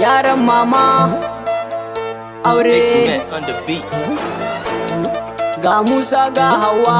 Yaron mama aure ga Musa ga Hauwa.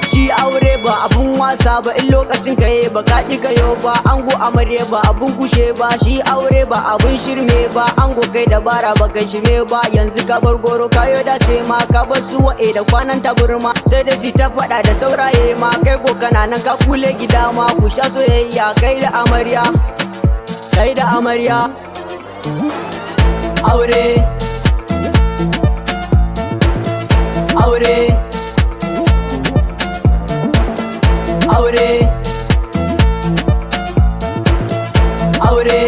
Shi aure ba abun wasa ba, in lokacin ka yi ba ka ƙi kayo ba. Ango amarya ba abun kushe ba, shi aure ba abun shirme ba. Ango kai dabara ba kai shirme ba, yanzu ka bar goro kayo dace ma. Ka bar su wa'e da kwanan taburma, sai da si ta faɗa da sauraye ma. Kai ko kana nan ka kule gida ma, ku sha soyayya kai da amarya, kai da amarya. Aure aure aure aure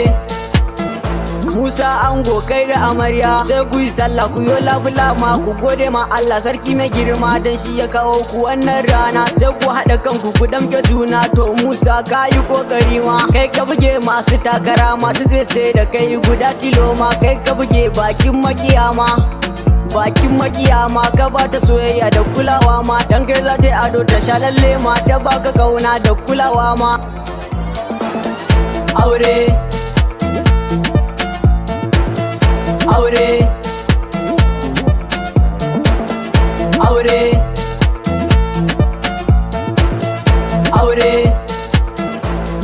Musa ango kai da amarya, sai ku yi sallah ku yo labula ma. Ku gode ma Allah sarki mai girma, dan shi ya kawo ku wannan rana. Sai ku haɗa kanku ku damke juna, to Musa ka yi kokari ma. Kai ka buge masu takara ma, tu sai da kai guda tilo ma. Kai ka buge bakin makiyama, bakin makiyama. Ka bata soyayya da kulawa ma, dan kai za ta yi ado ta sha lalle ma. Ta baka kauna da kulawa ma. Aure aure aure aure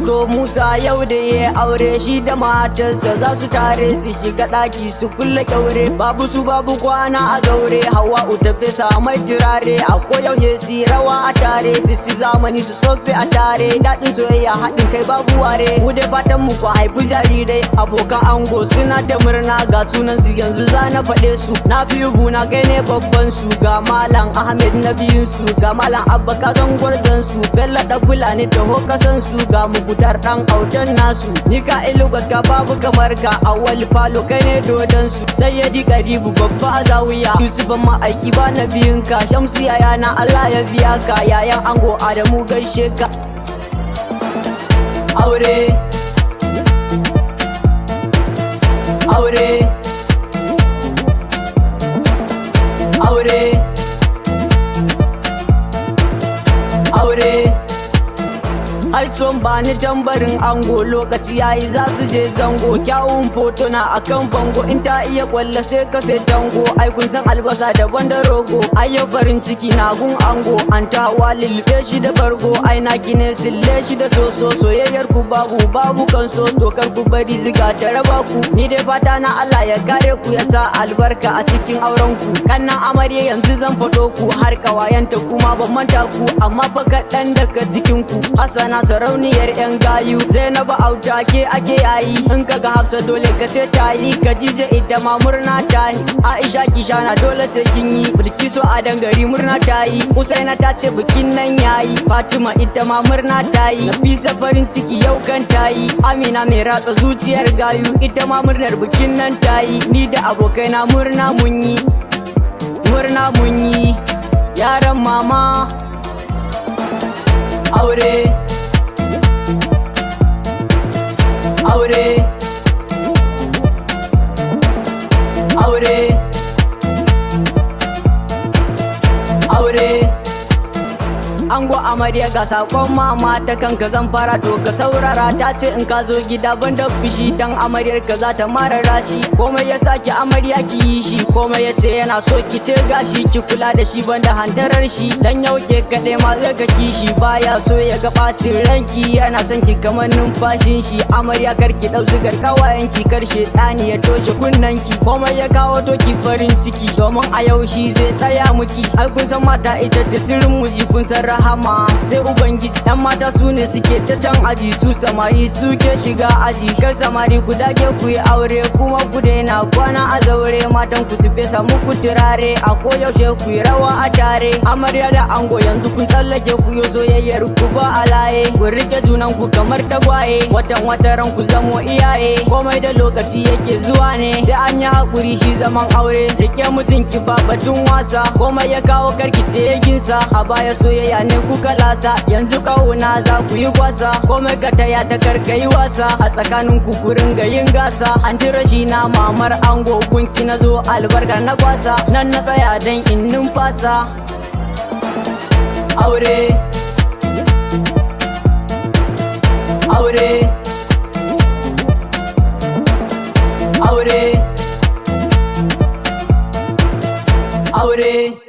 to Musa yau da ya aure, shi da matarsa za su tare su shiga ɗaki su kulle kyaure. Babu su babu kwana a zaure, Hauwa'u ta fesa mai turare. A koyaushe su rawa a tare, su ci zamani su tsofe a tare. Daɗin soyayya haɗin kai babu ware, mu dai fatan mu ku haifi jarirai. Abokan ango suna ta murna, ga sunan su yanzu za na faɗe su. Na fi buna kai ne babban su, ga Malam Ahmed na biyun su, ga Malam Abba kazan gwarzon su. Bello ɗabula ne taho kasan su, ga Mukutar ɗan autan nasu. Ni ka ilu gaska babu kamar ka, Awwal Falo kai ne dodon su. Sayyadi Karibu babba a zawiya, Yusuf ma'aiki ba na biyun ka. Shamsu yayana Allah ya biya ka, yayan ango Adamu gaishe ka. Aure aure aure aure ai son ba ni tambarin ango, lokaci yayi za su je zango. Kyawun foto na akan bango, in ta iya kwalla sai ka sai tango. Ai kun san albasa daban da rogo, ai yau farin ciki na gun ango. An ta hawa lilbe shi da bargo, ai na kine sille shi da soso. Soyayyar ku babu kan so, to kar ku bari ziga ta raba ku. Ni dai fata na Allah ya kare ku, ya sa albarka a cikin auren ku. Kannan amarya yanzu zan faɗo ku, har kawayenta kuma ban manta ku. Amma fa kaɗan daga cikin ku, Hassana sarauniyar yan gayu, Zainabu auta ke ake yayi. In kaga Hafsa dole ka ce ta yi, Khadija ita ma murna ta yi. Aisha Kishana dole sai kin yi, Bilkisu a dangari murna ta yi. Usaina ta ce bikin nan yayi, Fatima ita ma murna ta yi. Nafisa farin ciki yau kan ta yi, Amina mai ratsa zuciyar gayu, ita ma murnar bikin nan ta yi. Ni da abokaina murna mun yi, murna mun yi. Yaron mama aure aure aure aure ango amarya ga sakon mama ta kanka zan fara, to ka saurara. Ta ce in ka zo gida banda fushi, dan amaryar ka za ta mara rashi. Komai ya saki amarya ki yi shi, komai ya ce yana so ki ce gashi. Ki kula da shi banda hantarar shi, dan yau ke kaɗai ma zai ga kishi. Baya so ya ga ɓacin ranki, yana son ki kamar numfashin shi. Amarya kar ki ɗau zigar kawayenki, kar ɗani ya toshe kunnanki. Komai ya kawo to ki farin ciki, domin a yau shi zai tsaya muki. Ai kun san mata ita ce sirrin muji, kun san rahama sai ubangiji. Yan mata su ne suke ta can aji, su samari suke shiga aji. Kai samari ku dage ku yi aure, kuma ku daina kwana a zaure. Matan ku su fesa muku turare, a koyaushe ku yi rawa a tare. Amarya da ango yanzu kun tsallake, ku yi soyayyar ku ba a laye. Ku rike junan ku kamar tagwaye, wataran ku zamo iyaye. Komai da lokaci yake zuwa ne, sai an yi haƙuri shi zaman aure. Rike mutunki ba batun wasa, komai ya kawo karkice ya ginsa. A baya soyayya ne kuka lasa, yanzu kauna za ku yi kwasa. Komai ka taya ta karkayi wasa, a tsakanin ku kurin ga yin gasa. An tira shi na mamar ango, kunki na zo albarka na kwasa. Nan na tsaya dan in numfasa. aure aure aure aure